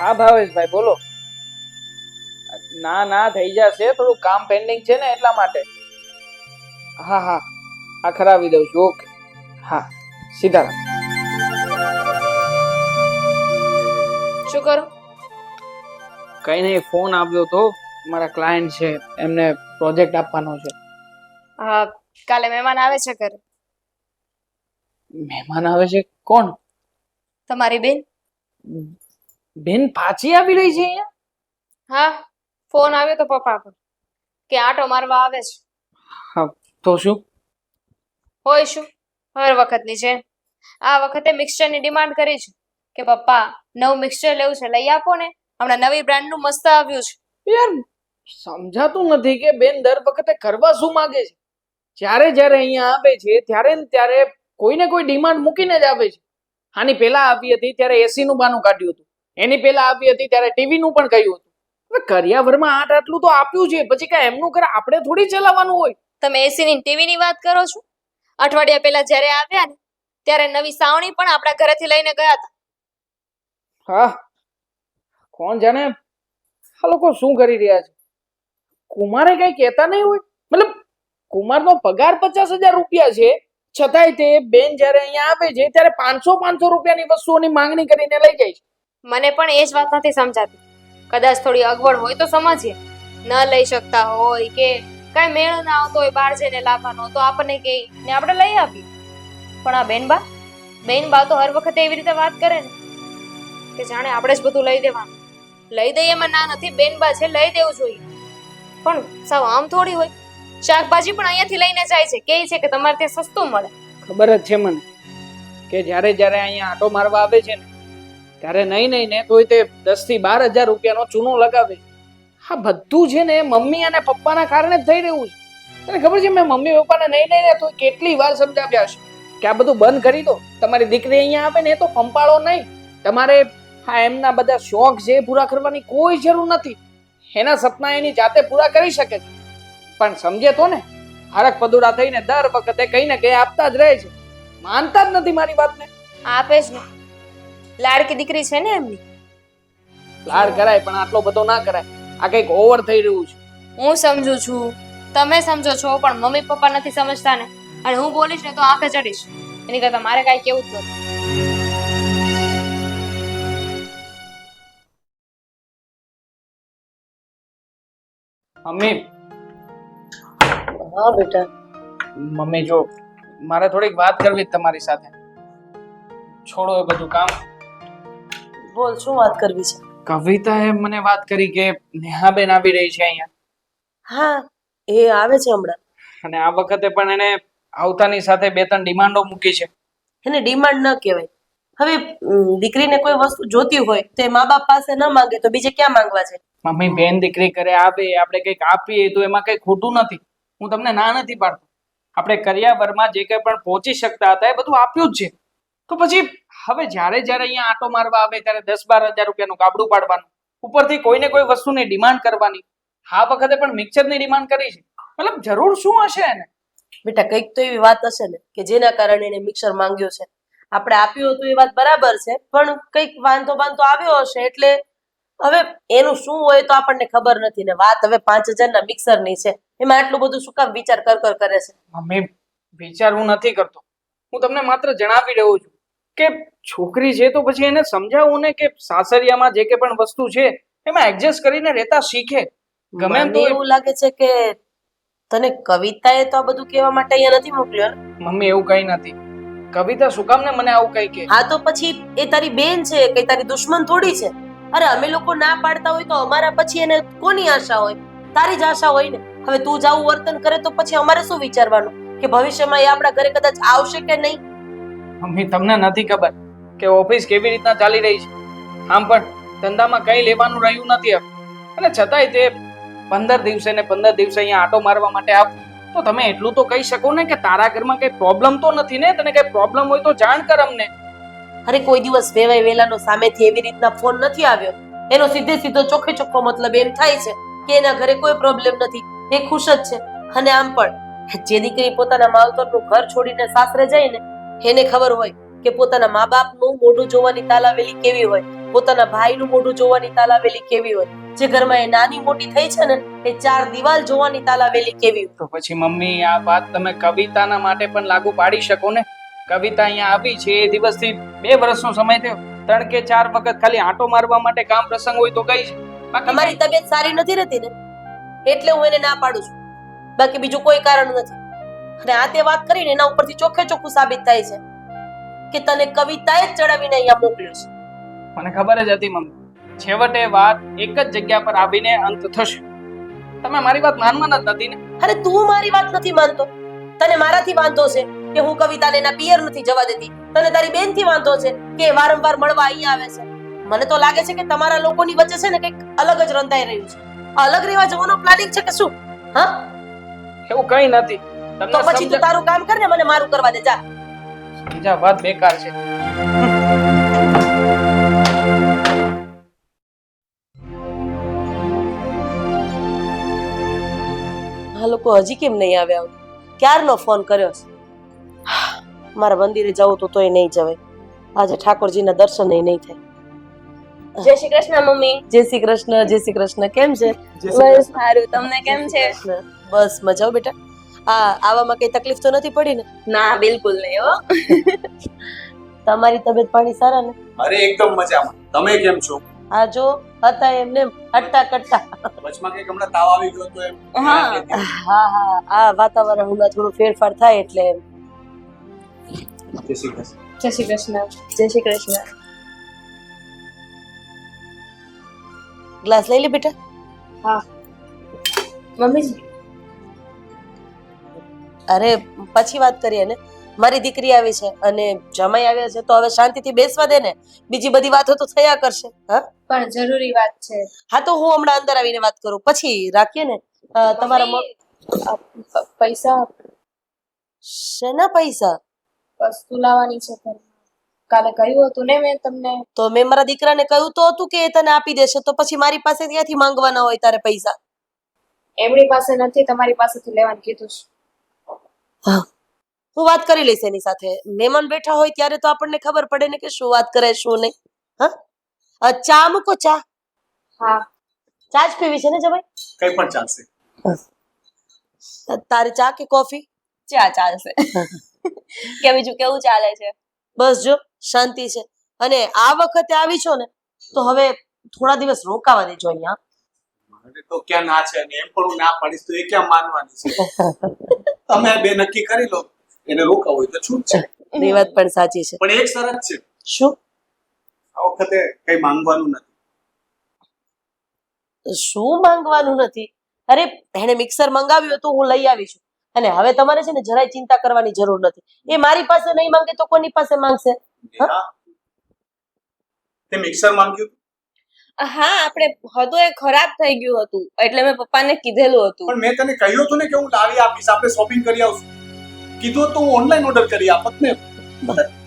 હા ભાવેશભાઈ બોલો. ના ના થઈ જશે, થોડું કામ પેન્ડિંગ છે ને એટલા માટે. હા હા આ કરાવી દઉં છું. ઓકે હા સીતારામ. શું કરું? કઈ નહીં, ફોન આવ્યો તો મારા ક્લાયન્ટ છે, એમને પ્રોજેક્ટ આપવાનો છે. હા, કાલે મહેમાન આવે છે ઘરે. મહેમાન આવે છે? કોણ? તમારી બેન. બેન પાછી આવી રહી છે અહીંયા? હા, ફોન આવ્યો તો પપ્પા પર કે આટો મારવા આવે છે. હા તો શું? હોય શું, હર વખતની છે. આ વખતે મિક્સચરની ડિમાન્ડ કરી છે કે પપ્પા નવું મિક્સચર લેવું છે, લઈ આપો ને, હમણાં નવી બ્રાન્ડનું મસ્ત આવ્યું છે. યાર સમજાતું નથી કે બેન દર વખતે કરવા શું માંગે છે. જ્યારે જ્યારે અહીંયા આવે છે ત્યારે ને ત્યારે કોઈને કોઈ ડિમાન્ડ મૂકીને જ આવે છે. આની પહેલા આવી હતી ત્યારે એસી નું બાનું કાઢ્યું હતું, એની પહેલા આવી હતી ત્યારે ટીવી નું પણ કહ્યું હતું. હવે કરિયાવરમાં આટલું તો આપ્યું છે, પછી કાંઈ એમનું ઘર આપણે થોડી ચલાવવાનું હોય. તમે એસી ની ટીવી ની વાત કરો છો? અઠવાડિયા પહેલા જ્યારે આવ્યા ને ત્યારે નવી સાવણી પણ આપણા ઘરેથી લઈને ગયા હતા. હા કોણ જાણે આ લોકો શું કરી રહ્યા છે. કુમારે કઈ કહેતા નહીં હોય? મતલબ કુમારનો પગાર 50,000 રૂપિયા છે, છતાંય તે બેન જ્યારે અહીંયા આવે છે ત્યારે 500 રૂપિયાની વસ્તુઓની માંગણી કરીને લઈ જાય છે. મને પણ એ જ વાત નથી સમજાતી. કદાચ થોડી અગવડ હોય તો સમજીએ, ન લઈ શકતા હોય કે કઈ મેળ ના આવતો હોય બહાર જઈને લાવવાનો તો આપણને કહે ને આપણે લઈ આપીએ. પણ આ બેનબા તો હર વખતે એવી રીતે વાત કરે ને કે જાણે આપણે જ બધું લઈ દેવાનું. લઈ દઈએ એમાં ના નથી, બેનબા છે લઈ દેવું જોઈએ. પણ સાવ આમ થોડી હોય. શાકભાજી પણ અહીંયાથી લઈને જાય છે, કહે છે કે તમારે ત્યાં સસ્તું મળે. ખબર જ છે મને કે જ્યારે જ્યારે અહીંયા આટો મારવા આવે છે ને ત્યારે નહીં ને તોય તે 10 થી 12,000 રૂપિયાનો ચૂનો લગાવે છે. આ બધું છે ને મમ્મી અને પપ્પાના કારણે જ થઈ રહ્યું છે. તને ખબર છે મેં મમ્મી પપ્પાને નહીં ને તો કેટલી વાર સમજાવ્યા છે કે આ બધું બંધ કરી દો. તમારી દીકરી અહીંયા આવે ને તો પંપાળો નહીં. તમારે હા એમના બધા શોખ છે પૂરા કરવાની કોઈ જરૂર નથી. એના સપના એની જાતે પૂરા કરી શકે છે. પણ સમજે તો ને, હરક પદુડા થઈને દર વખતે કઈ ને કઈ આપતા જ રહે છે. માનતા જ નથી મારી વાતને. આપે જ ને, લાડકી દીકરી છે ને એમની. લાડ કરાય પણ આટલો બધો ના કરાય. આ કઈક ઓવર થઈ રહ્યું છે. હું સમજુ છું, તમે સમજો છો, પણ મમ્મી પપ્પા નથી સમજતા ને. અને હું બોલીશ ને તો આંખે ચડીશ. એની કરતા મારે કાંઈ કેવું જ નથી. મમ્મી. હા બેટા. મમ્મી જો મારે થોડીક વાત કરવી છે તમારી સાથે. છોડો એ બધું કામ. બોલ, શું વાત કરવી છે? કવિતાએ મને વાત કરી કે નેહાબેન આવી રહી છે અહીંયા. હા, એ આવે છે હમણાં. અને આ વખતે પણ એને આવતાની સાથે 2-3 ડિમાન્ડો મૂકી છે. એને ડિમાન્ડ ન કહેવાય. હવે દીકરીને કોઈ વસ્તુ જોતી હોય તો એ મા બાપ પાસે ન માંગે તો બીજે ક્યાં માંગવા છે? મમ્મી બેન દીકરી કરે આવે, આપણે કંઈક આપીએ તો એમાં કંઈ ખોટું નથી. હું તમને ના નથી પાડતો. આપણે કરિયાવરમાં જે કંઈ પણ પહોંચી શકતા હતા એ બધું આપ્યું જ છે. તો પછી હવે જ્યારે જ્યારે અહીંયા આટો મારવા આવે ત્યારે 10-12 હજાર રૂપિયાનું ગાબડું પાડવાનું, ઉપરથી કોઈને કોઈ વસ્તુની ડિમાન્ડ કરવાની. આ વખતે પણ મિક્સરની ડિમાન્ડ કરી છે. મતલબ જરૂર શું હશે એને? બેટા, કંઈક તો એવી વાત હશે ને કે જેના કારણે એને મિક્સર માંગ્યો છે. આપણે આપ્યું હતું એ વાત બરાબર છે, પણ કંઈક વાંધો આવ્યો હશે. એટલે હવે એનું શું હોય તો આપણને ખબર નથી ને. વાત હવે 5,000 ના મિક્સરની છે, એમાં આટલું બધું શું કામ વિચાર કરે છે? મમ્મી વિચારવું નથી કરતો. હું તમને માત્ર જણાવી રહ્યો છું કે છોકરી છે તો પછી એને સમજાવું ને કે સાસરિયામાં જે કે પણ વસ્તુ છે એમાં એડજસ્ટ કરીને રહેતા શીખે. ગમે એમ મને તો એવું લાગે છે કે તને કવિતાએ તો આ બધું કહેવા માટે અહીંયા નથી મોકલ્યો ને? મમ્મી એવું કઈ નથી. કવિતા શું કામ ને મને આવું કઈ કે? હા તો પછી એ તારી બેન છે, કઈ તારી દુશ્મન થોડી છે. અરે અમે લોકો ના પાડતા હોય તો અમારા પછી એને કોની આશા હોય? તારી જ આશા હોય ને. હવે તું જાવું વર્તન કરે તો પછી અમારે શું વિચારવાનું કે ભવિષ્યમાં એ આપણા ઘરે કદાચ આવશે કે નહીં? મમ્મી તમને નથી ખબર કે ઓફિસ કેવી રીતના ચાલી રહી છે. આમ પણ ધંધામાં કઈ લેવાનું રહ્યું નથી હવે. અને છતાંય તે 15 દિવસે ને 15 દિવસે અહીંયા આટો મારવા માટે આવ તો તમે એટલું તો કહી શકો ને કે તારા ઘરમાં કઈ પ્રોબ્લેમ તો નથી ને? તને કઈ પ્રોબ્લેમ હોય તો જાણ કર અમને. અરે કોઈ દિવસ વેવાય વેલાનો સામેથી એવી રીતના ફોન નથી આવ્યો. એનો સીધો ચોખ્ખે ચોખ્ખો મતલબ એમ થાય છે કે એના ઘરે કોઈ પ્રોબ્લેમ નથી, એ ખુશ જ છે. અને આમ પણ જે દીકરી પોતાના માવતરનું ઘર છોડીને સાસરે જાય ને એને ખબર હોય કે પોતાના મા બાપનું મોઢું જોવાની તાલાવેલી કેવી હોય. પોતાના ભાઈનું મોઢું જોવાની તાલાવેલી કેવી હોય, જે ઘરમાં એ નાની મોટી થઈ છે ને એ ચાર દિવાલ જોવાની તાલાવેલી કેવી હોય. તો પછી મમ્મી આ વાત તમે કવિતાના માટે પણ લાગુ પાડી શકો ને. કવિતા અહીંયા આવી છે એ દિવસથી 2 વર્ષનો સમય થયો, 3 કે 4 વખત ખાલી આંટો મારવા માટે કામ પ્રસંગ હોય તો ગઈ છે. બાકી તમારી તબિયત સારી નથી રહેતી ને એટલે હું એને ના પાડું છું, બાકી બીજું કોઈ કારણ નથી. અને આ તે વાત કરીને એના ઉપરથી ચોખ્ખે ચોખ્ખું સાબિત થાય છે કે તને કવિતાએ જ ચડાવીને અહીંયા મોકલ્યો છે. મને ખબર જ હતી મમ્મી, છેવટે વાત એક જ જગ્યા પર આવીને અંત થશે. તમે મારી વાત માનવાના જ નથી ને. અરે તું મારી વાત નથી માનતો, તને મારાથી વાંધો છે કે હું કવિતાને એના પિયર નથી જવા દેતી, તને તારી બેનથી વાંધો છે કે એ વારંવાર મળવા અહીંયા આવે છે. મને તો લાગે છે કે તમારા લોકોની વચ્ચે છે ને કંઈક અલગ જ રંધાઈ રહ્યું છે. અલગ રહેવા જવાનો પ્લાનિંગ છે કે શું? હા, એવું કઈ નથી. તો પછી તું તારું કામ કર ને મને મારું કરવા દે. જા. બીજા વાત બેકાર છે. આ લોકો હજી કેમ નહીં આવ્યા? ક્યારનો ફોન કર્યો છે. મારા મંદિરે જવું તો તોય નહીં જવાય, આજે ઠાકોરજીના દર્શન નહીં થાય. જય શ્રી કૃષ્ણ મમ્મી. જય શ્રી કૃષ્ણ. જય શ્રી કૃષ્ણ. કેમ છે? બસ સારું, તમને કેમ છે? બસ મજા બેટા. આવામાં કઈ તકલીફ તો નથી પડી ને? ના, બિલકુલ નહીં હો. તમારી તબિયત પાણી સારા ને? અરે એકદમ મજામાં. તમે કેમ છો? આ જો હતા એમને હટતા કટતા. વચમાં કઈક હમણાં તાવ આવી ગયો તો એમ. હા. હા, આ વાતાવરણમાં થોડું ફેરફાર થાય એટલે. જય શ્રી કૃષ્ણ. જય શ્રી કૃષ્ણ. જય શ્રી કૃષ્ણ. ગ્લાસ લઈ લે બેટા. હા મમ્મી. અરે પછી વાત કરીએ ને. મારી દીકરી આવી છે અને જમાઈ આવ્યા છે તો હવે શાંતિથી બેસવા દે ને. બીજી બધી વાતો તો થયા કરશે. હા, પણ જરૂરી વાત છે. હા તો હું હમણાં અંદર આવીને વાત કરું, પછી રાખીએ ને. તમારા પૈસા. શેના પૈસા? વસ્તુ લાવવાની છે ઘરમાં. કાલે કહ્યું હતું ને મેં તમને. તો મેં મારા દીકરાને કહ્યું તો હતું કે એ તને આપી દેશે, તો પછી મારી પાસે ક્યાંથી માંગવાના હોય તારે પૈસા? એમની પાસે નથી, તમારી પાસેથી લેવાનું કીધું છે. હા, હું વાત કરી લઈશ એની સાથે. મહેમાન બેઠા હોય ત્યારે તો આપણને ખબર પડે ને કે શું વાત કરે શું નહીં. હા, ચા મૂકો. ચા? હા. ચા જ પીવી છે ને જમાઈ? કઈ પણ ચાલશે. તારે ચા કે કોફી? ચા ચાલશે. કે બીજું કેવું ચાલે છે? બસ જો શાંતિ છે. અને આ વખતે આવી છો ને તો હવે થોડા દિવસ રોકાવા દેજો અહીંયા. મને તો ક્યાં ના છે અને એમ પણ હું ના પાડીશ તો એ ક્યાં માનવાની છે? તમે બે નક્કી કરી લો, એને રોકાવું હોય તો છૂટ છે. એ વાત પણ સાચી છે. પણ એક શરત છે. શું? આ વખતે કઈ માંગવાનું નથી. શું માંગવાનું નથી? અરે એને મિક્સર મંગાવ્યું હતું, હું લઈ આવી છું. અને હવે તમારે છે ને જરાય ચિંતા કરવાની જરૂર નથી. એ મારી પાસે નહીં માંગે તો કોની પાસે માંગશે? તે મિક્સર માંગ્યું? હા, આપણે હતું એ ખરાબ થઈ ગયું હતું એટલે મેં પપ્પાને કીધેલું હતું. પણ મેં તને કહ્યું હતું ને કે હું લાવી આપીશ, આપણે શોપિંગ કરી આવશું. કીધું તો હું ઓનલાઈન ઓર્ડર કરી આપત ને.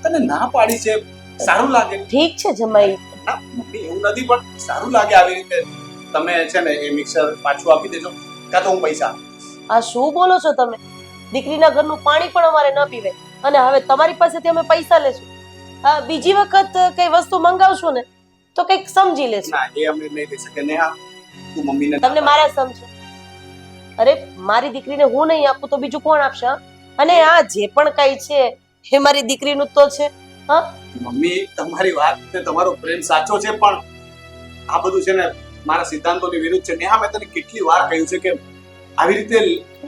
તને ના પાડી છે. સારું લાગે? ઠીક છે જમાઈ. ના મમ્મી એવું નથી, પણ સારું લાગે આવી રીતે. તમે છે ને એ મિક્સર પાછું આપી દેજો, કાં તો હું પૈસા. આ શું બોલો છો તમે? દીકરીના ઘરનું પાણી પણ અમારે ન પીવે અને હવે તમારી પાસેથી અમે પૈસા લેશું? બીજી વખત કઈ વસ્તુ મંગાવશો ને તો કઈક સમજી લેશું. ના, એ અમે નહીં લઈ શકે. નેહા, તું મમ્મીને તમને મારા સમજો. અરે મારી દીકરીને હું નહીં આપું તો બીજું કોણ આપશે? અને આ જે પણ કઈ છે એ મારી દીકરીનું જ તો છે. હા મમ્મી, તમારી વાત ને તમારો પ્રેમ સાચો છે, પણ આ બધું છે ને મારા સિદ્ધાંતોની વિરુદ્ધ છે. નેહા, મેં તને કેટલી વાર કહ્યું છે કે આવી રીતે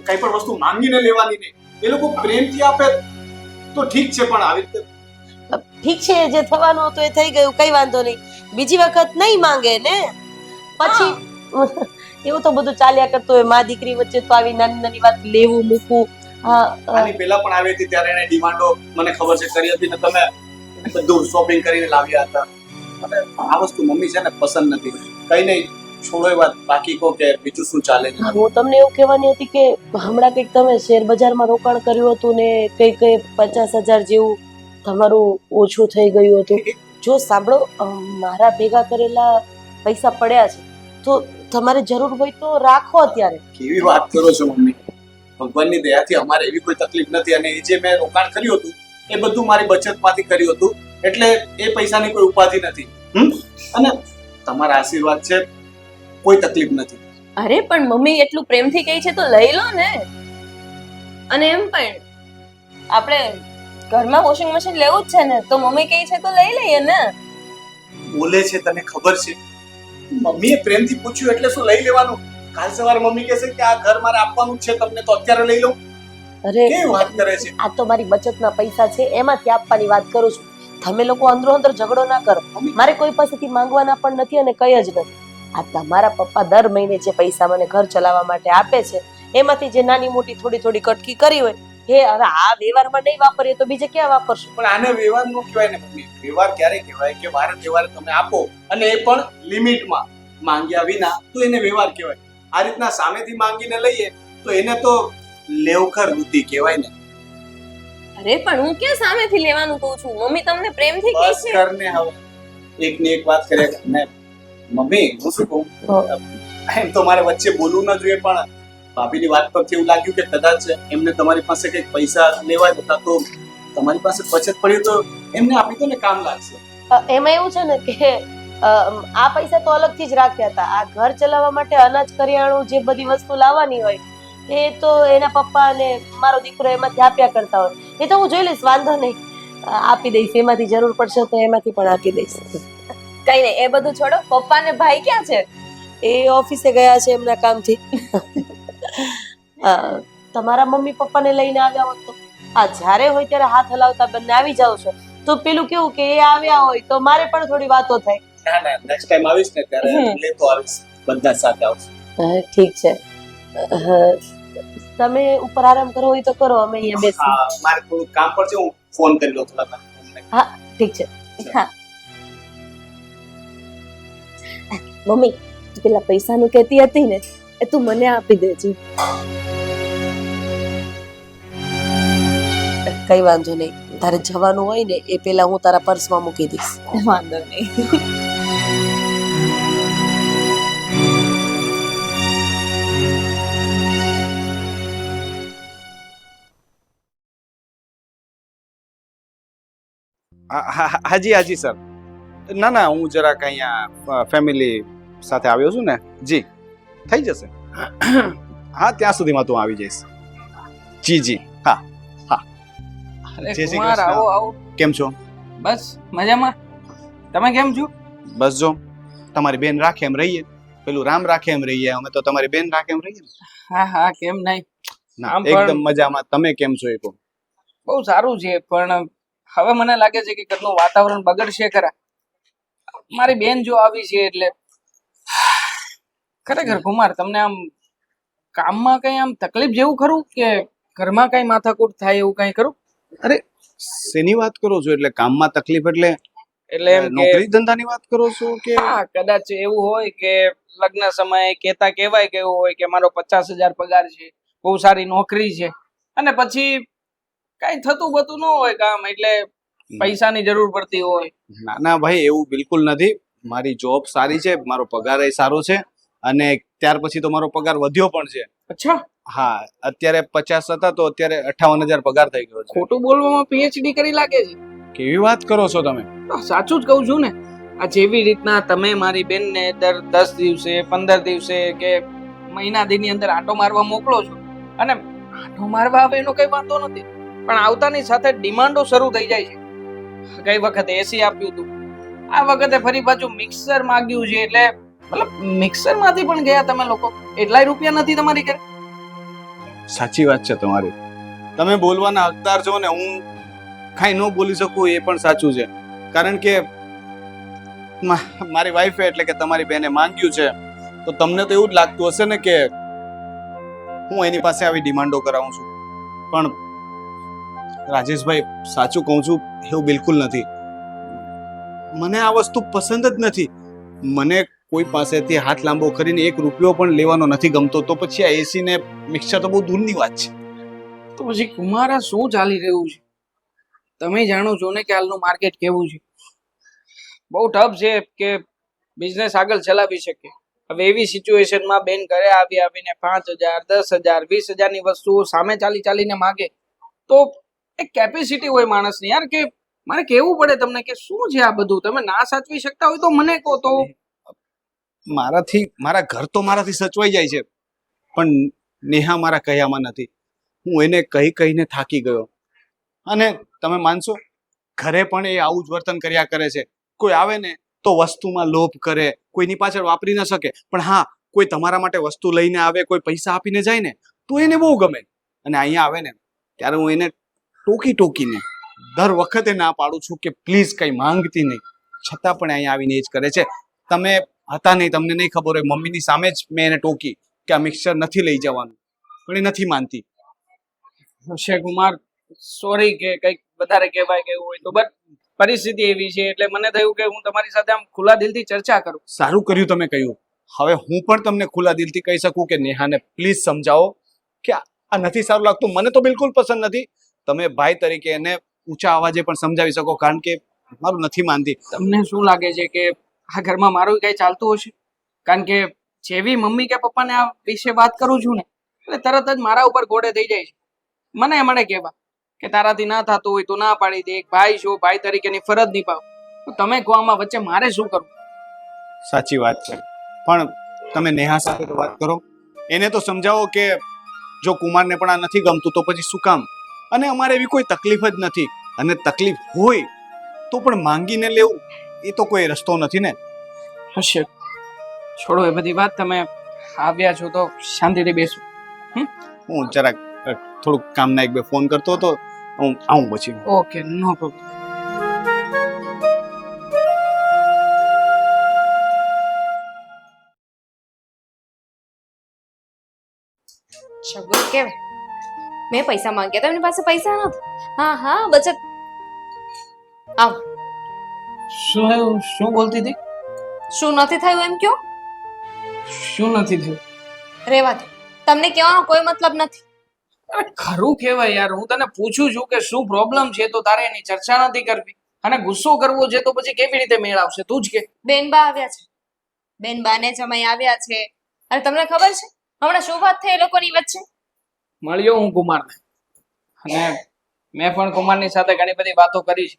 કઈ પણ વસ્તુ માંગીને લેવાની નહીં. એ લોકો પ્રેમથી આપે તો ઠીક છે, પણ આવી રીતે ઠીક છે, જે થવાનું હતું એ થઈ ગયું, કઈ વાંધો નહીં. બીજી વખત નહીં માંગે ને પછી એવું તો બધું ચાલ્યા કરતું હોય. માં દીકરી વચ્ચે તો આવી નાની નાની વાત લેવું મૂકવું. આની પહેલા પણ આવી હતી ત્યારે એને ડિમાન્ડો મને ખબર છે કરી હતી ને તમે બધું શોપિંગ કરીને લાવ્યા હતા. મને આ વસ્તુ મમ્મી છે ને પસંદ નથી. કઈ નહીં, છોડો એ વાત. બાકી કહો કે બીજું શું ચાલે છે? હું તમને એવું કહેવાની હતી કે હમણાં કંઈક તમે શેર બજારમાં રોકાણ કર્યું હતું ને કઈ 50,000 જેવું તમારું ઓછું થઈ ગયું હતું. જો સાંભળો, મારા ભેગા કરેલા પૈસા પડ્યા છે તો તમારે જરૂર હોય તો રાખો અત્યારે. કેવી વાત કરો છો મમ્મી? ભગવાનની દયાથી અમારે એવી કોઈ તકલીફ નથી. અને એ જે મેં રોકાણ કર્યું હતું એ બધું મારી બચતમાંથી કર્યું હતું, એટલે એ પૈસાની કોઈ ઉપાધિ નથી. અને તમારા આશીર્વાદ છે, કોઈ તકલીફ નથી. અરે પણ મમ્મી એટલું પ્રેમથી કહે છે તો લઈ લો ને. અને એમ પણ આપણે ઘરમાં વોશિંગ મશીન લેવું જ છે ને, તો મમ્મી કહે છે તો લઈ લઈએ ને. બોલે છે તને ખબર છે, મમ્મીએ પ્રેમથી પૂછ્યું એટલે શું લઈ લેવાનું? કાલ સવારે મમ્મી કહેશે કે આ ઘર મારે આપવાનું જ છે તમને, તો અત્યારે લઈ લઉં. અરે કેવી વાત કરે છે? આ તો મારી બચતના પૈસા છે, એમાંથી આપવાની વાત કરું છું. તમે લોકો અંદરો અંદર ઝઘડો ના કરો. મારે કોઈ પાસેથી માંગવાના પણ નથી અને કઈ જ નથી. આ તમારા પપ્પા દર મહિને જે પૈસા મને ઘર ચલાવવા માટે આપે છે, એમાંથી જે નાની મોટી થોડી થોડી કટકી કરી હોય એ હવે આ વ્યવહારમાં નહીં વાપરીએ તો બીજે ક્યાં વાપરશું? પણ આને વ્યવહાર નો કહેવાય ને મમ્મી. વ્યવહાર ક્યારે કહેવાય કે વારે તહેવારે તમે આપો અને એ પણ લિમિટમાં, માંગ્યા વિના, તો એને વ્યવહાર કહેવાય. આ રીતના સામેથી માંગીને લઈએ તો એને તો લેવખર વૃત્તિ કહેવાય ને. અરે પણ હું ક્યાં સામેથી લેવાનું કહું છું? મમ્મી તમને પ્રેમથી કહે બસ છે. કરને હવે એકની એક વાત કરે ને. મમ્મી હું શું કહું, એમ તો મારે વચ્ચે બોલવું ન જોઈએ, પણ ભાભીની વાત પરથી એવું લાગ્યું કે કદાચ એમને તમારી પાસે કંઈક પૈસા લેવા હતા, તો તમારી પાસે બચત પડી તો એમને આપી દો ને, કામ લાગશે. એમાં એવું છે ને કે આ પૈસા તો અલગથી જ રાખ્યા હતા. આ ઘર ચલાવવા માટે અનાજ કરિયાણું જે બધી વસ્તુ લાવવાની હોય એ તો એના પપ્પા અને મારો દીકરો એમાંથી આપ્યા કરતા હોય. એ તો હું જોઈ લઈશ, વાંધો નહીં, આપી દઈશ. એમાંથી જરૂર પડશે તો એમાંથી પણ આપી દઈશ. કઈ નહીં, એ બધું છોડો. પપ્પા ને ભાઈ ક્યાં છે? એ ઓફિસે ગયા છે એમના કામથી. તમારા મમ્મી પપ્પાને લઈને આવ્યા હોત તો આ જ્યારે હોય ત્યારે હાથ હલાવતા બંને આવી જાવ છો, તો પેલું કેવું કે એ આવ્યા હોય તો મારે પણ થોડી વાતો થાય. ના ના, નેક્સ્ટ ટાઈમ આવીશ ને ત્યારે લેતો આવીશ, બધા સાથે આવશું. ઠીક છે. તમે ઉપર આરામ કરો હોય તો કરો, અમે અહીંયા બેસી. હા, મારે થોડું કામ પર છે, હું ફોન કરી લઉં થોડા વાર. હા ઠીક છે. હા મમ્મી, પેલા પૈસાનું કહેતી હતી ને, એ તું મને આપી દેજે. કઈ વાંધો નહીં, તારે જવાનું હોય ને એ પેલા હું તારા પર્સમાં મૂકી દઈશ. વાંધો નહીં. હાજી હાજી સર. ના ના, હું જરાક અહીંયા ફેમિલી સાથે આવ્યો છું ને. જી, થઈ જશે. હા, ત્યાં સુધીમાં તું આવી જઈશ. જી જી, હા હા. અરે જય શ્રી કુમાર, કૃષ્ણ. આવો આવો. કેમ છો? બસ મજામાં. તમે કેમ છો? બસ જો, તમારી બેન રાખે એમ રહીએ, પેલું રામ રાખે એમ રહીએ, અમે તો તમારી બેન રાખે એમ રહીએ. હા હા, કેમ નહીં. ના, આમ પણ- એકદમ મજામાં. તમે કેમ છો? એ કહો. બહુ સારું છે, પણ હવે મને લાગે છે કે ઘરનું વાતાવરણ બગડશે ખરા. મારી બેન જો આવી છે એટલે ખરેખર કુમાર, તમને આમ કામમાં કઈ આમ તકલીફ જેવું ખરું કે ઘરમાં કઈ માથાકૂટ થાય એવું કઈ ખરું? અરે શેની વાત કરો છો? એટલે કામમાં તકલીફ એટલે એટલે એમ કે નોકરી ધંધાની વાત કરો છો કે? હા, કદાચ એવું હોય કે લગ્ન સમયે કહેવાય કે એવું હોય કે મારો 50,000 પગાર છે, બહુ સારી નોકરી છે, અને પછી કઈ થતું બતું ન હોય કામ, એટલે પૈસાની જરૂર પડતી હોય. ના ના ભાઈ, એવું બિલકુલ નથી. મારી જોબ સારી છે, મારો પગાર એ સારો છે, અને ત્યાર પછી તો મારો પગાર વધ્યો પણ છે. અચ્છા, હા, અત્યારે 50 હતા તો અત્યારે 58,000 પગાર થઈ ગયો છે. ખોટું બોલવામાં PhD કરી લાગે છે. કેવી વાત કરો છો તમે? સાચું જ કહું છું ને. આ જેવી રીતના તમે મારી બેનને દર 10 દિવસે 15 દિવસે કે મહિના દીની અંદર આંટો મારવા મોકલો છો, અને આંટો મારવા આવે એનો કઈ વાંધો નથી, પણ આવતાની સાથે ડિમાન્ડો શરૂ થઈ જાય છે. ગઈ વખતે એસી આપ્યું હતું, આ વખતે ફરી પાછું મિક્સર માંગ્યું છે, એટલે મતલબ મિક્સર માંથી પણ ગયા તમે લોકો. એટલાય રૂપિયા નથી તમારી ઘરે. સાચી વાત છે તમારી. તમે બોલવાના હકદાર છો ને, હું કાંઈ ન બોલી શકું એ પણ સાચું છે. કારણ કે મારી વાઈફે એટલે કે તમારી બેને માંગ્યું છે, તો તમને તો એવું જ લાગતું હશે ને કે હું એની પાસે આવી ડિમાન્ડો કરાવું છું. પણ રાજેશભાઈ, સાચું કહું છું, એવું બિલકુલ નથી. મને આ વસ્તુ પસંદ જ નથી. મને કોઈ પાસેથી હાથ લાંબો કરીને 1 રૂપિયો પણ લેવાનો નથી ગમતો, તો પછી આ એસી ને મિક્સર તો બહુ દૂરની વાત છે. તો પછી કુમારા, શું ચાલી રહ્યું છે? તમે જાણો છો ને કે હાલનું માર્કેટ કેવું છે. બહુ ટફ છે કે બિઝનેસ આગળ ચલાવી શકે. હવે એવી સિચ્યુએશનમાં બેન ઘરે આવીને 5,000, 10,000, 20,000 ની વસ્તુઓ સામે ચાલીને માગે, તો એક કેપેસિટી હોય માણસની યાર, કે મારે કહેવું પડે તમને કે શું છે આ બધું? તમે ના સાચવી શકતા હોય તો મને કહો તો. મારા ઘર તો મારાથી સચવાઈ જાય છે, પણ નેહા મારા કહ્યામાં નથી. હું એને કહીને થાકી ગયો. અને તમે માનશો, ઘરે પણ એ આવું જ વર્તન કર્યા કરે છે. કોઈ આવે ને તો વસ્તુમાં લોભ કરે, કોઈની પાછળ વાપરી ન શકે, પણ હા, કોઈ તમારા માટે વસ્તુ લઈને આવે, કોઈ પૈસા આપીને જાય ને તો એને બહુ ગમે. અને અહીંયા આવે ને ત્યારે હું એને ટોકીને દર વખતે ના પાડું છું કે પ્લીઝ કંઈ માંગતી નહીં, છતાં પણ અહીંયા આવીને એ જ કરે છે. તમે હતા નહીં, તમને નહીં ખબર હોય, મમ્મીની સામે જ મેં એને ટોકી કે આ મિક્સર નથી લઈ જવાનું, પણ એ નથી માનતી. અક્ષય કુમાર, સોરી કે કંઈક વધારે કહેવાય કે એવું હોય તો, બટ પરિસ્થિતિ એવી છે એટલે મને થયું કે હું તમારી સાથે આમ ખુલ્લા દિલથી ચર્ચા કરું. સારું કર્યું તમે કહ્યું. હવે હું પણ તમને ખુલ્લા દિલથી કહી શકું કે નેહાને પ્લીઝ સમજાવો કે આ નથી સારું લાગતું. મને તો બિલકુલ પસંદ નથી. તમે ભાઈ તરીકે એને ઊંચા અવાજે પણ સમજાવી શકો, કારણ કે મારું નથી માનતી. તમને શું લાગે છે કે આ ઘરમાં મારું કંઈ ચાલતું હશે? કારણ કે જેવી મમ્મી કે પપ્પાને આ વિશે વાત કરું છું ને એટલે તરત જ મારા ઉપર ઘોડે થઈ જાય છે. મને કહેવા કે તારાથી ના થતું હોય તો ના પાડી દે, એક ભાઈ છો, ભાઈ તરીકેની ફરજ નિભાવ. તો તમે કહો આમાં વચ્ચે મારે શું કરવું? સાચી વાત છે, પણ તમે નેહા સાથે તો વાત કરો, એને તો સમજાવો કે જો કુમારને પણ આ નથી ગમતું તો પછી શું કામ. અને અમારે એવી કોઈ તકલીફ જ નથી, અને તકલીફ હોય તો પણ માંગીને લેવું એ તો કોઈ રસ્તો નથી ને. હશે, છોડો એ બધી વાત. તમે આવ્યા છો તો શાંતિથી બેસો. હું જરાક થોડુંક કામના એક બે ફોન કરતો હતો, હું આવું પછી. ઓકે, નો પ્રોબ્લેમ. શગુન કેવાય, મેં પૈસા માંગ્યા હતા, એમની પાસે પૈસા નહોતા. હા બચત. આવ. શું બોલતી હતી? શું નથી થયું એમ કયો? શું નથી થયું? રેવા દો, તમને કહેવાનો કોઈ મતલબ નથી. અરે ખરું કહેવાય યાર, હું તને પૂછું છું કે શું પ્રોબ્લેમ છે તો તારે એની ચર્ચા નથી કરવી, અને ગુસ્સો કરવો છે તો પછી કેવી રીતે મેળ આવશે? તું જ કે. બેનબા આવ્યા છે, બેનબાને જમાઈ આવ્યા છે. અને તમને ખબર છે હમણાં શું વાત થઈ એ લોકોની વચ્ચે? મળ્યો હું કુમારને, અને મેં પણ કુમારની સાથે ઘણી બધી વાતો કરી છે,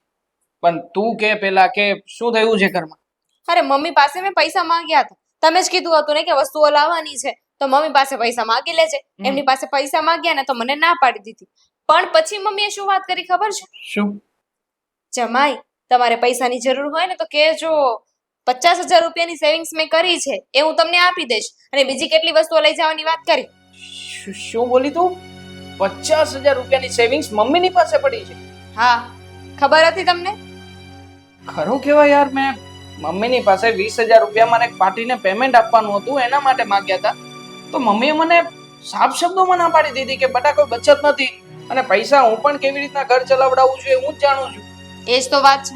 પણ તું કે પેલા કે શું થયું છે ઘરમાં? અરે મમ્મી પાસે મેં પૈસા માંગ્યા હતા. તમે જ કીધું હતું ને કે વસ્તુઓ લાવવાની છે તો મમ્મી પાસે પૈસા માંગી લેજે. એમની પાસે પૈસા માંગ્યા ને તો મને ના પાડી દીધી. પણ પછી મમ્મીએ શું વાત કરી ખબર છે? શું? જમાઈ, તમારે પૈસાની જરૂર હોય ને તો કહેજો, 50,000 રૂપિયાની સેવિંગ્સ મેં કરી છે એ હું તમને આપી દઈશ. અને બીજી કેટલી વસ્તુઓ લઈ જવાની વાત કરી. શું બોલી તું? 50,000 રૂપિયાની સેવિંગ્સ મમ્મીની પાસે પડી છે? હા, ખબર હતી તમને? ખરું કેવાય યાર, મેં મમ્મીની પાસે 20,000 રૂપિયા મારે એક પાર્ટીને પેમેન્ટ આપવાનું હતું એના માટે માંગ્યા હતા, તો મમ્મીએ મને સાફ શબ્દોમાં ના પાડી દીધી કે બેટા કોઈ બચત નથી, અને પૈસા હું પણ કેવી રીતના ઘર ચલાવડાવું છું એ હું જ જાણું છું. એ જ તો વાત છે.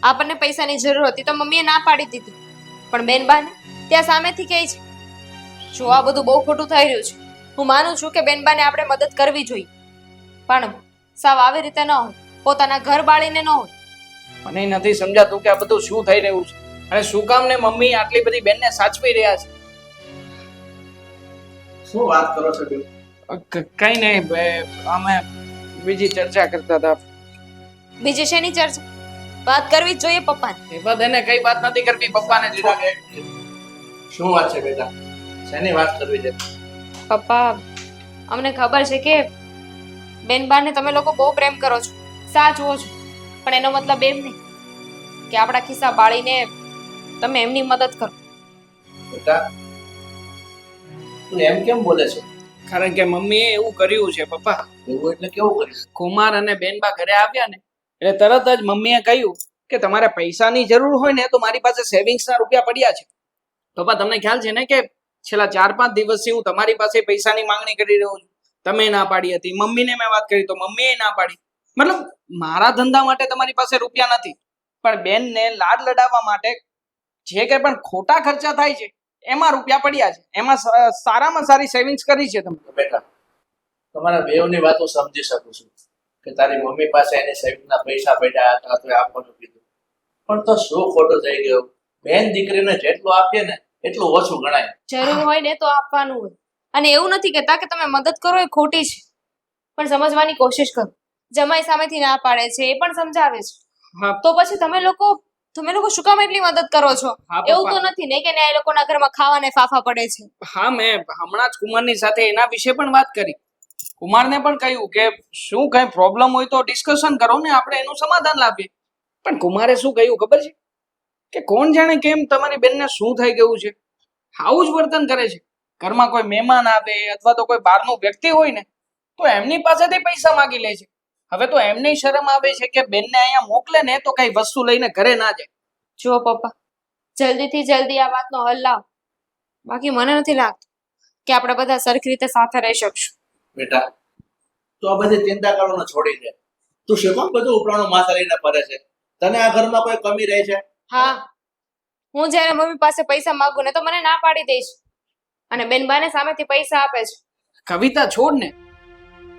આપણને પૈસાની જરૂર હતી તો મમ્મીએ ના પાડી દીધી, પણ બેનબાને ત્યાં સામેથી કહે છે. જો આ બધું બહુ ખોટું થઈ રહ્યું છે. હું માનું છું કે બેનબાને આપણે મદદ કરવી જોઈએ, પણ સાવ આવી રીતે ન હોય, પોતાના ઘર બાળીને ન હોય. મને નથી સમજાતું કે આ બધું શું થઈ રહ્યું છે, અને શું કામ ને મમ્મી આટલી બધી બેનને સાચવી રહ્યા છે. શું વાત કરો છો બેન? કઈ નહીં, અમે બીજી ચર્ચા કરતા હતા. બીજી શેની ચર્ચા? વાત કરવી જ જોઈએ પપ્પાને. એ બાદ એને કઈ વાત નથી કરવી પપ્પાને દીધા. શું વાત છે બેટા? શેની વાત કરવી છે? પપ્પા, અમને ખબર છે કે બેનબાને તમે લોકો બહુ પ્રેમ કરો છો, સાચવો છો, પણ એનો મતલબ એમ નહીં કે આપણા ખિસ્સા બાળીને તમે એમની મદદ કરો. બેટા, તું એમ કેમ બોલે છે? કારણ કે મમ્મીએ એવું કર્યું છે પપ્પા. એવું એટલે કેવું કર્યું? કુમાર અને બેનબા ઘરે આવ્યા ને એટલે તરત જ મમ્મીએ કહ્યું કે તમારે પૈસાની જરૂર હોય ને તો મારી પાસે સેવિંગ્સના રૂપિયા પડ્યા છે. પપ્પા, તમને ખ્યાલ છે ને કે છેલ્લા 4-5 દિવસથી હું તમારી પાસે પૈસાની માંગણી કરી રહ્યો છું. તમે ના પાડી હતી, મમ્મીને મેં વાત કરી તો મમ્મીએ ના પાડી. મતલબ મારા ધંધા માટે તમારી પાસે રૂપિયા નથી, પણ બેનને લાડ લડાવવા માટે જે કંઈ પણ ખોટા ખર્ચા થાય છે એમાં રૂપિયા પડ્યા છે. એમાં સારામાં સારી સેવિંગ્સ કરી છે તમે. બેટા, તમારા બેવની વાતો સમજી શકું છું કે તારી મમ્મી પાસે એની સેવિંગના પૈસા પડ્યા હતા તો આપવાનું કીધું, પણ તો શું ખોટું થઈ ગયું? બેન દીકરીને જેટલું આપીએ ને એટલું ઓછું ગણાય. જરૂર હોય ને તો આપવાનું હોય, અને એવું નથી કહેતા કે તમે મદદ કરો એ ખોટી છે, પણ સમજવાની કોશિશ કરો. જમાઈ સામેથી ના પાડે છે એ પણ સમજાવે છે. હા તો પછી તમે લોકો શું કામ એટલી મદદ કરો છો હા એવું તો પપ્પા નથી ને કે ને એ લોકોના ઘરમાં ખાવાને ફાફા પડે છે હા મેં હમણાં જ કુમારની સાથે એના વિશે પણ વાત કરી કુમારને પણ કહ્યું કે શું કઈ પ્રોબ્લેમ હોય તો ડિસ્કશન કરો ને આપણે એનું સમાધાન લાવીએ પણ કુમારે શું કહ્યું ખબર છે કે કોણ જાણે કેમ તમારી બેનને શું થઈ ગયું છે આવું જ વર્તન કરે છે ઘરમાં કોઈ મહેમાન આવે અથવા તો કોઈ બહારનો વ્યક્તિ હોય ને તો એમની પાસેથી પૈસા માંગી લે છે હવે તો એમની શરમ આવે છે કે બેનને અહીંયા મોકલે ને તો કઈ વસ્તુ લઈને ઘરે ના જાય જો પપ્પા જલ્દીથી જલ્દી આ વાતનો હલ લાવ બાકી મને નથી લાગતું કે આપણે બધા સરખી રીતે સાથે રહી શકશું બેટા તું આ બધી ચિંતા કરવાનું છોડી દે તું શું કામ બધું ઉપરાણું માથે લઈને ફરે છે તને આ ઘરમાં કોઈ કમી રહે છે હા હું જ્યારે મમ્મી પાસે પૈસા માંગુ ને તો મને ના પાડી દે છે અને બેનબાને સામેથી પૈસા આપે છે કવિતા છોડ ને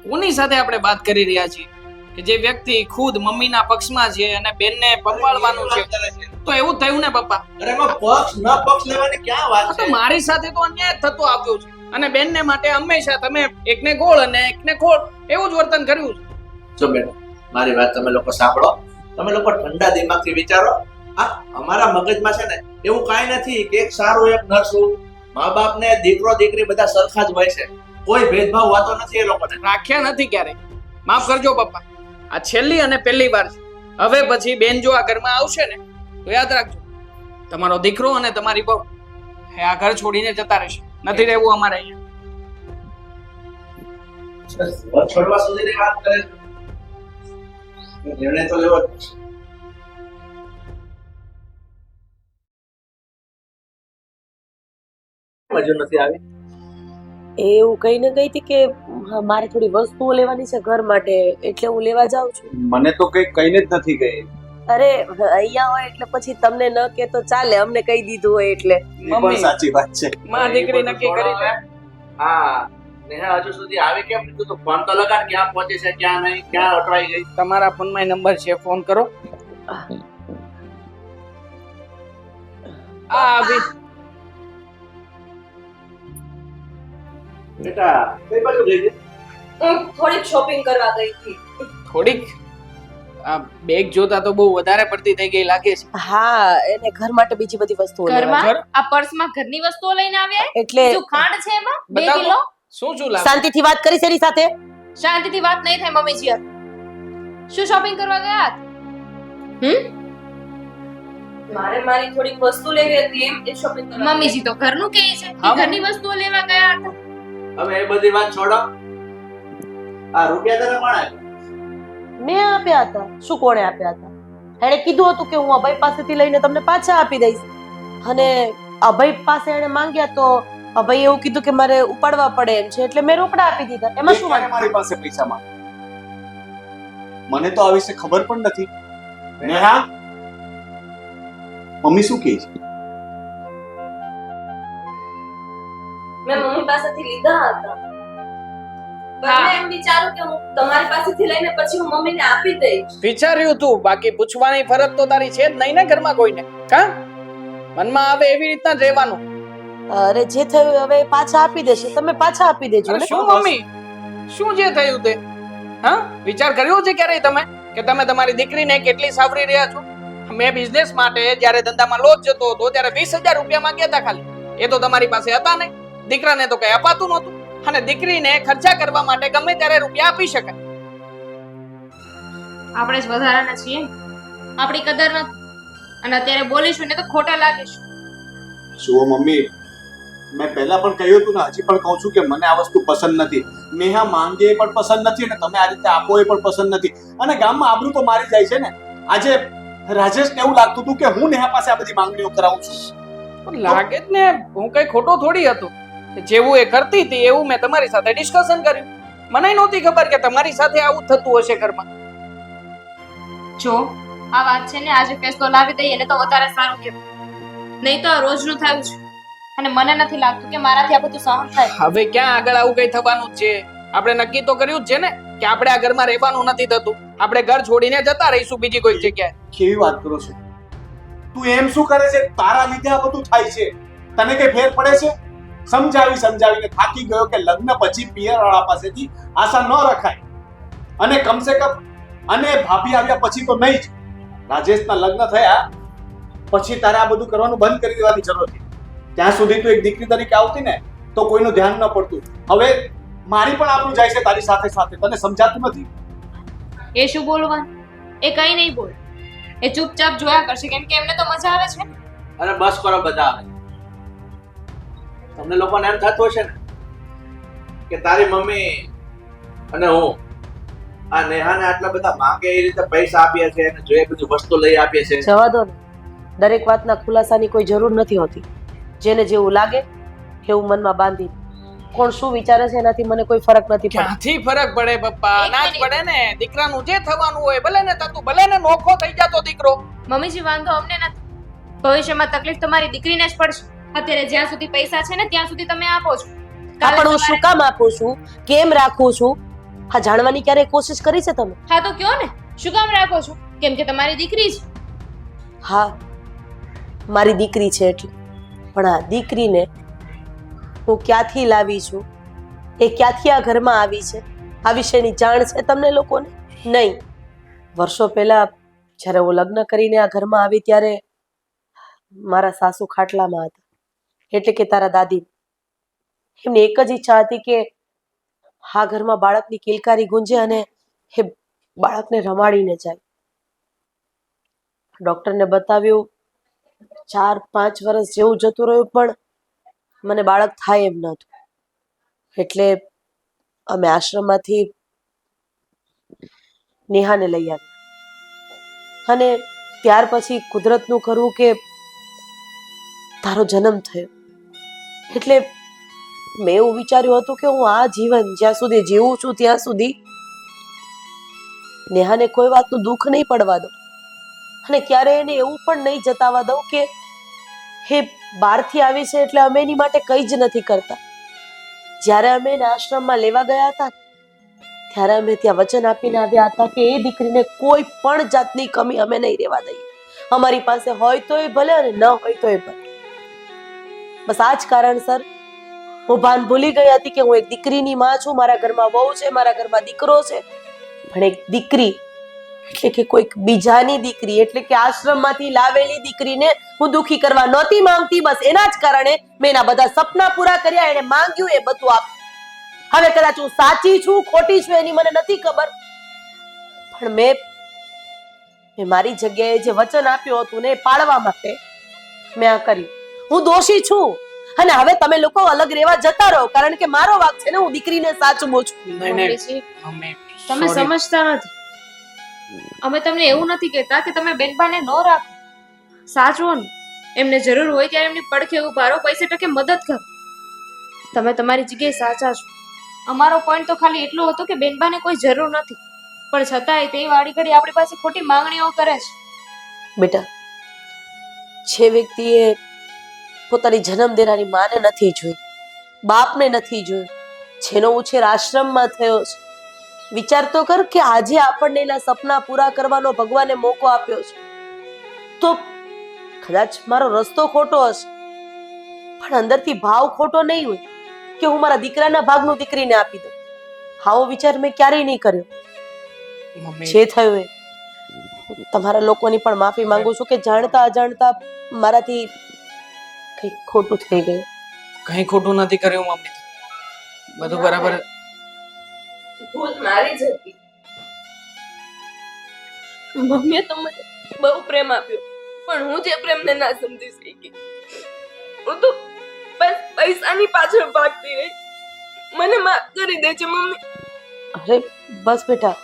કોની સાથે આપણે વાત કરી રહ્યા છીએ કે જે વ્યક્તિ ખુદ મમ્મીના પક્ષમાં છે અને બેનને પંપાળવાનું છે તો એવું થયું ને પપ્પા અરે એમાં પક્ષ ન પક્ષ લેવાની ક્યાં વાત તો છે મારી સાથે તો અન્યાય જ થતો આવ્યો છે અને બેનને માટે હંમેશા તમે એકને ગોળ અને એકને ખોળ એવું જ વર્તન કર્યું છે જો બેટા મારી વાત તમે લોકો સાંભળો તમે લોકો ઠંડા દિમાગથી વિચારો આ અમારા મગજમાં છે ને એવું કાંઈ નથી કે એક સારું એક નરસું મા બાપ ને દીકરો દીકરી બધા સરખા જ હોય છે કોઈ ભેદભાવ હોતો નથી એ લોકોને રાખ્યા નથી ક્યારે માફ કરજો પપ્પા આ છેલ્લી અને પહેલી વાર છે હવે પછી બેન જો આ ઘરમાં આવશે ને તો યાદ રાખજો તમારો દીકરો અને તમારી બહુ એ આ ઘર છોડીને જતા રહેશે નથી રહેવું અમારે અહીંયા ઘર છોડવા સુધીની વાત કરે છે. નિર્ણય તો લેવો જ પડશે. હજુ નથી આવી એવું કહીને ગઈ હતી કે મારે થોડી વસ્તુઓ લેવાની છે ઘર માટે એટલે હું લેવા જાઉં છું મને તો કઈ કહીને જ નથી ગઈ અરે અહીંયા હોય એટલે પછી તમને ન કે તો ચાલે અમને કહી દીધું હોય એટલે એ પણ સાચી વાત છે માં દીકરી નક્કી કરી લે હા નેહા હજુ સુધી આવી કેમ નથી તો ફોન તો લગાડ ક્યાં પહોંચે છે ક્યાં નહીં ક્યાં અટવાઈ ગઈ તમારા ફોનમાં નંબર છે ફોન કરો આ આવી બેટા કઈ બાજુ ગઈ હતી હું થોડીક શોપિંગ કરવા ગઈ હતી થોડીક આ બેગ જોતા તો બહુ વધારે પડતી થઈ ગઈ લાગે છે હા એને ઘર માટે બીજી બધી વસ્તુઓ લેવા ઘરમાં આ પર્સમાં ઘરની વસ્તુઓ લઈને આવ્યા એટલે શું ખાંડ છે એમાં 2 બતાવો. કિલો શું શું લાગે શાંતિથી વાત કરીશ એની સાથે શાંતિથી વાત નહીં થાય મમ્મીજી શું શોપિંગ કરવા ગયા હતા? મારે મારી થોડીક વસ્તુ લેવી હતી એમ એ શોપિંગ મમ્મીજી તો ઘરનું કહે છે હા, કે ઘરની વસ્તુઓ લેવા ગયા હતા હવે એ બધી વાત છોડો આ રૂપિયા તને કોણ આપ્યા મેં આપ્યા હતા શું કોણે આપ્યા હતા એણે કીધું હતું કે હું અભય પાસેથી લઈને તમને પાછા આપી દઈશ અને અભય પાસે એણે માંગ્યા તો અભય એવું કીધું કે મારે ઉપાડવા પડે એમ છે એટલે મેં રોકડા આપી દીધા એમાં શું ક્યારે મારી પાસે પૈસા માંગ મને તો આ વિશે ખબર પણ નથી નેહા મમ્મી શું કહે છે મેં મમ્મી પાસેથી લીધા હતા હા. એમ વિચારું કે હું તમારી પાસેથી લઈને પછી હું મમ્મીને આપી દઈશ વિચાર્યું તું બાકી પૂછવાની ફરજ તો તારી છે જ નહીં ને ઘરમાં કોઈને કા મનમાં આવે એવી રીતના જ રહેવાનું અરે જે થયું હવે પાછા આપી દેશે તમે પાછા આપી દેજો અરે ને શું મમ્મી શું જે થયું તે હા વિચાર કર્યો છે ક્યારેય તમે કે તમે તમારી દીકરીને કેટલી સાવરી રહ્યા છો મેં બિઝનેસ માટે જ્યારે ધંધામાં લોસ જતો હતો ત્યારે 20,000 રૂપિયા માંગ્યા હતા ખાલી એ તો તમારી પાસે હતા નહીં દીકરાને તો કઈ અપાતું નહોતું અને દીકરીને ખર્ચા કરવા માટે ગમે ત્યારે રૂપિયા આપી શકાય આપણે જ વધારાના છીએ આપણી કદર નથી અને અત્યારે બોલીશું ને તો ખોટા લાગીશું જુઓ મમ્મી મેં પહેલા પણ કહ્યું હતું ને હજી પણ કહું છું કે મને આ વસ્તુ પસંદ નથી નેહા માંગે એ પણ પસંદ નથી અને તમે આ રીતે આપો એ પણ પસંદ નથી અને ગામમાં આબરૂ તો મારી જાય છે ને આજે રાજેશને એવું લાગતું હતું કે હું નેહા પાસે આ બધી માંગણીઓ કરાવું છું પણ લાગે જ ને હું કઈ ખોટો થોડી હતો જેવું એ કરતી હતી એવું મેં તમારી સાથે ડિસ્કશન કર્યું મને નહોતી ખબર કે તમારી સાથે આવું થતું હશે ઘરમાં જો આ વાત છે ને આજે ફેસલો લાવી દઈએ ને તો વધારે સારું કહેવાય નહીં તો આ રોજનું થયું છે અને મને નથી લાગતું કે મારાથી આ બધું સહન થાય હવે ક્યાં આગળ આવું કઈ થવાનું જ છે આપણે નક્કી તો કર્યું જ છે ને કે આપણે આ ઘરમાં રહેવાનું નથી થતું આપણે ઘર છોડીને જતા રહીશું બીજી કોઈ જગ્યાએ કેવી વાત કરો છો તું એમ શું કરે છે તારા લીધે આ બધું થાય છે તને કઈ ફેર પડે છે સમજાવીને થાકી ગયો કે લગ્ન પછી પિયરવાળા પાસેથી આશા ન રખાય અને કમસે કમ અને ભાભી આવ્યા પછી તો નહીં જ રાજેશના લગ્ન થયા પછી તારે આ બધું કરવાનું બંધ કરી દેવાની જરૂર હતી. ત્યાં સુધી તું એક દીકરી તરીકે આવતી ને તો કોઈનું ધ્યાન ન પડતું. હવે મારી પણ આપણું જાય છે તારી સાથે સાથે, તને સમજાતું નથી? એ શું બોલવાનું? એ કઈ નહીં બોલ. એ ચૂપચાપ જોયા કરશે કેમ કે એમને તો મજા આવે છે. અરે બસ કરો બધા હવે. તમને લોકોને એમ થતું હશે ને કે તારી મમ્મી અને હું આ નેહાને આટલા બધા માંગે એ રીતે પૈસા આપ્યા છે અને જોઈએ બધી વસ્તુ લઈ આપીએ છે. જવા દો ને, દરેક વાતના ખુલાસાની કોઈ જરૂર નથી હોતી. જેને જેવું લાગે એવું મનમાં બાંધી કોણ શું વિચારે છે એનાથી મને કોઈ ફરક નથી પડતો. ક્યાંથી ફરક પડે પપ્પા? એક ના જ મિનિટ. પડે ને. દીકરાનું જે થવાનું હોય ભલે ને થતું, ભલે ને નોખો થઈ જાતો દીકરો. મમ્મીજી વાંધો અમને નથી. ભવિષ્યમાં તકલીફ તમારી દીકરીને જ પડશે. અત્યારે જ્યાં સુધી પૈસા છે ને ત્યાં સુધી તમે આપો છો. હા, પણ હું શું કામ આપું છું, કેમ રાખું છું, હા જાણવાની ક્યારેય કોશિશ કરી છે તમે? હા તો કયો ને, શું કામ રાખો છો? કેમ કે તમારી દીકરી છે. હા, મારી દીકરી છે એટલે. પણ આ દીકરીને હું ક્યાંથી લાવી છું, એ ક્યાંથી આ ઘરમાં આવી છે, આ વિશેની જાણ છે તમને લોકોને? નહીં. વર્ષો પહેલા જ્યારે હું લગ્ન કરીને આ ઘરમાં આવી ત્યારે મારા સાસુ ખાટલામાં હતા, એટલે કે તારા દાદી. એમની એક જ ઈચ્છા હતી કે આ ઘરમાં બાળકની કિલકારી ગુંજે અને એ બાળકને રમાડીને જાય. ડોક્ટરને બતાવ્યું, 4-5 વર્ષ જેવું જતું રહ્યું પણ મને બાળક થાય એમ નહોતું. એટલે અમે આશ્રમમાંથી નેહાને લઈ આવ્યા અને ત્યાર પછી કુદરતનું કરવું કે તારો જન્મ થયો. એટલે મેં એવું વિચાર્યું હતું કે હું આ જીવન જ્યાં સુધી જીવું છું ત્યાં સુધી નેહાને કોઈ વાતનું દુઃખ નહીં પડવા દઉં અને ક્યારે એને એવું પણ નહીં જતાવા દઉં કે હે બહારથી આવી છે એટલે અમે એની માટે કંઈ જ નથી કરતા. જ્યારે અમે એને આશ્રમમાં લેવા ગયા હતા ત્યારે અમે ત્યાં વચન આપીને આવ્યા હતા કે એ દીકરીને કોઈ પણ જાતની કમી અમે નહીં રહેવા દઈએ. અમારી પાસે હોય તો એ ભલે અને ન હોય તો એ ભલે. બસ આ જ કારણસર હું ભાન ભૂલી ગઈ હતી કે હું એક દીકરીની માં છું. મારા ઘરમાં વહુ છે, મારા ઘરમાં દીકરો છે, પણ એક દીકરી એટલે કે કોઈક બીજાની દીકરી એટલે કે આશ્રમમાંથી લાવેલી દીકરીને હું દુખી કરવા નહોતી માંગતી. બસ એના જ કારણે મેં એના બધા સપના પૂરા કર્યા. એને માંગ્યું એ બધું આપ્યું. હવે કદાચ હું સાચી છું ખોટી છું એની મને નથી ખબર, પણ મેં મારી જગ્યાએ જે વચન આપ્યું હતું ને એ પાળવા માટે મેં આ કર્યું. હું દોષી છું અને હવે તમે લોકો અલગ રહેવા જતા રહો, કારણ કે મારો વાંક છે ને, હું દીકરીને સાચવું છું. નહીં નહીં મમ્મીજી, મમ્મી, તમે sorry. સમજતા નથી. અમે તમને એવું નથી કહેતા કે તમે બેનબાને ન રાખો. સાચવો ને, એમને જરૂર હોય ત્યારે એમની પડખે ઉભા રહો, પૈસે ટકે મદદ કરો. તમે તમારી જગ્યાએ સાચા છો. અમારો પોઈન્ટ તો ખાલી એટલો હતો કે બેનબાને કોઈ જરૂર નથી, પણ છતાંય તે વાડી ઘડી આપણી પાસે ખોટી માંગણીઓ કરે છે. બેટા, જે વ્યક્તિએ પોતાની જન્મ દેનારી માને નથી જોઈ, બાપને નથી જોયું, જેનો ઉછેર આશ્રમમાં થયો છે, વિચાર તો કર કે આજે આપણને એના સપના પૂરા કરવાનો ભગવાને મોકો આપ્યો છે. તો કદાચ મારો રસ્તો ખોટો હશે, પણ અંદરથી ભાવ ખોટો નહીં હોય કે હું મારા દીકરાના ભાગનું દીકરીને આપી દઉં. આવો વિચાર મેં ક્યારેય નહીં કર્યો. મમ્મી, જે થયું એ તમારા લોકોની પણ માફી માંગુ છું કે જાણતા અજાણતા મારાથી કંઈક ખોટું થઈ ગયું. કંઈ ખોટું નથી કર્યું મમ્મી. બધું બરાબર. ભૂલ મારી જ હતી. મમ્મીએ તો મને બહુ પ્રેમ આપ્યો, પણ હું જે પ્રેમને ના સમજી શકી. હું તો બસ પૈસાની પાછળ ભાગતી રહી. મને માફ કરી દેજો મમ્મી. અરે બસ બેટા.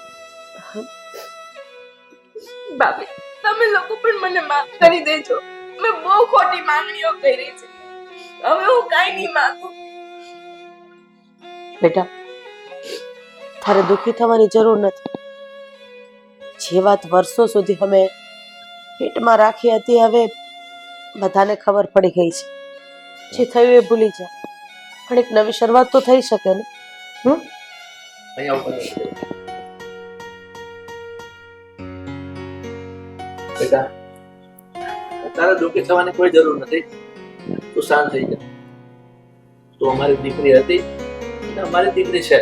બાપી, તમે લોકો પણ મને માફ કરી દેજો. મેં બહુ ખોટી માંગણીઓ કરી છે. હવે હું કાંઈ નહીં માંગુ. બેટા, તારે દુઃખી થવાની જરૂર નથી. જે વાત વર્ષો સુધી અમે પેટમાં રાખી હતી હવે બધાને ખબર પડી ગઈ છે. જે થયું એ ભૂલી જા, પણ એક નવી શરૂઆત તો થઈ શકે ને. અહીંયા ઉપર બેટા, તારે દુઃખી થવાની કોઈ જરૂર નથી. તું શાંત થઈ જા. તું અમારી દીકરી હતી અને અમારી દીકરી છે.